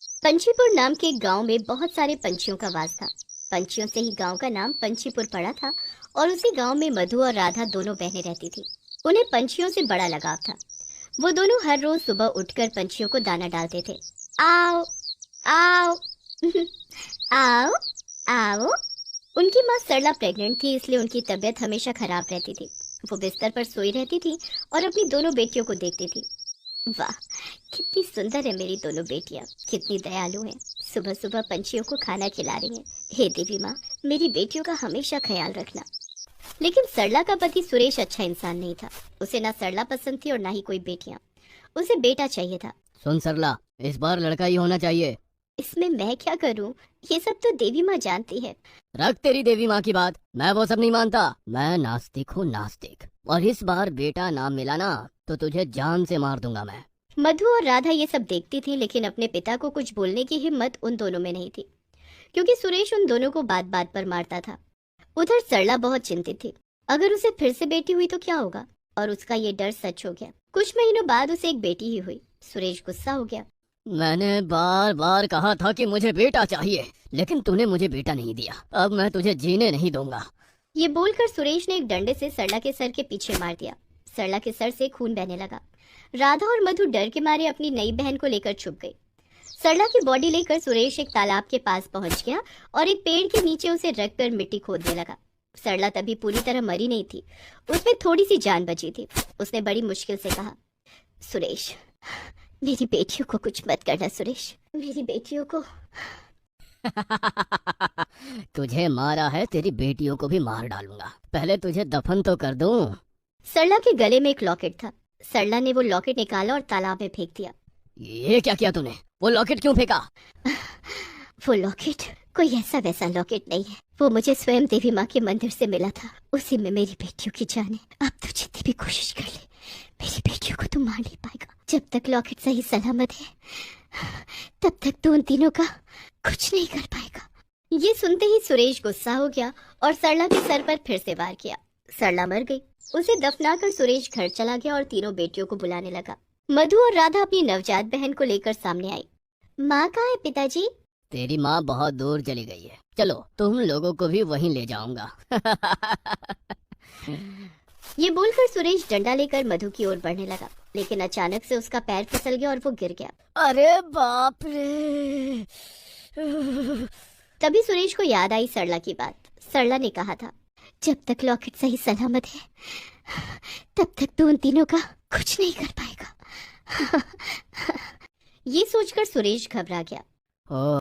पंछीपुर नाम के एक गांव में बहुत सारे पंछियों का वास था। पंछियों से ही गांव का नाम पंछीपुर पड़ा था और उसी गांव में मधु और राधा दोनों बहनें रहती थी। उन्हें पंछियों से बड़ा लगाव था। वो दोनों हर रोज सुबह उठकर पंछियों को दाना डालते थे। आओ आओ आओ आओ। उनकी माँ सरला प्रेग्नेंट थी, इसलिए उनकी तबीयत हमेशा खराब रहती थी। वो बिस्तर पर सोई रहती थी और अपनी दोनों बेटियों को देखती थी। वाह, कितनी सुंदर है मेरी दोनों बेटियां, कितनी दयालु हैं। सुबह सुबह पंछियों को खाना खिला रही हैं। हे देवी माँ, मेरी बेटियों का हमेशा ख्याल रखना। लेकिन सरला का पति सुरेश अच्छा इंसान नहीं था। उसे ना सरला पसंद थी और ना ही कोई बेटियां। उसे बेटा चाहिए था। सुन सरला, इस बार लड़का ही होना चाहिए। इसमें मैं क्या करूं? ये सब तो देवी माँ जानती है। रख तेरी देवी माँ की बात, मैं वो सब नहीं मानता। मैं नास्तिक हूँ, नास्तिक। और इस बार बेटा ना मिला ना तो तुझे जान से मार दूंगा मैं। मधु और राधा ये सब देखती थी, लेकिन अपने पिता को कुछ बोलने की हिम्मत उन दोनों में नहीं थी, क्योंकि सुरेश उन दोनों को बात बात पर मारता था। उधर सरला बहुत चिंतित थी। अगर उसे फिर से बेटी हुई तो क्या होगा? और उसका ये डर सच हो गया। कुछ महीनों बाद उसे एक बेटी ही हुई। सुरेश गुस्सा हो गया। मैंने बार बार कहा था कि मुझे बेटा चाहिए, लेकिन तूने मुझे बेटा नहीं दिया। अब मैं तुझे जीने नहीं दूंगा। ये बोलकर सुरेश ने एक डंडे से सरला के सर के पीछे मार दिया। सरला के सर से खून बहने लगा। राधा और मधु डर के मारे अपनी नई बहन को लेकर छुप गई। सरला की बॉडी लेकर सुरेश एक तालाब के पास पहुंच गया और एक पेड़ के नीचे उसे रखकर मिट्टी खोदने लगा। सरला तभी पूरी तरह मरी नहीं थी, उसमें थोड़ी सी जान बची थी। उसने बड़ी मुश्किल से कहा, सुरेश, मेरी बेटियों को कुछ मत करना। सुरेश, मेरी बेटियों को। तुझे मारा है, तेरी बेटियों को भी मार डालूंगा। पहले तुझे दफन तो कर दूं। सरला के गले में एक लॉकेट था। सरला ने वो लॉकेट निकाला और तालाब में फेंक दिया। ये क्या किया तूने? वो लॉकेट क्यों फेंका? वो लॉकेट कोई ऐसा वैसा लॉकेट नहीं है। वो मुझे स्वयं देवी माँ के मंदिर से मिला था। उसी में मेरी बेटियों की जान है। अब तो जितनी भी कोशिश कर ले, मेरी बेटियों को तू मार नहीं पाएगा। जब तक लॉकेट सही सलामत है, तब तक तू उन तीनों का कुछ नहीं कर पाएगा। ये सुनते ही सुरेश गुस्सा हो गया और सरला के सर पर फिर से वार किया। सरला मर गई। उसे दफनाकर सुरेश घर चला गया और तीनों बेटियों को बुलाने लगा। मधु और राधा अपनी नवजात बहन को लेकर सामने आई। माँ कहाँ है पिताजी? तेरी माँ बहुत दूर चली गई है। चलो, तुम लोगों को भी वहीं ले जाऊंगा। ये बोलकर सुरेश डंडा लेकर मधु की ओर बढ़ने लगा, लेकिन अचानक से उसका पैर फिसल गया और वो गिर गया। अरे बाप रे! तभी सुरेश को याद आई सरला की बात। सरला ने कहा था, जब तक लॉकेट सही सलामत है, तब तक तू उन तीनों का कुछ नहीं कर पाएगा। ये सोचकर सुरेश घबरा गया। ओ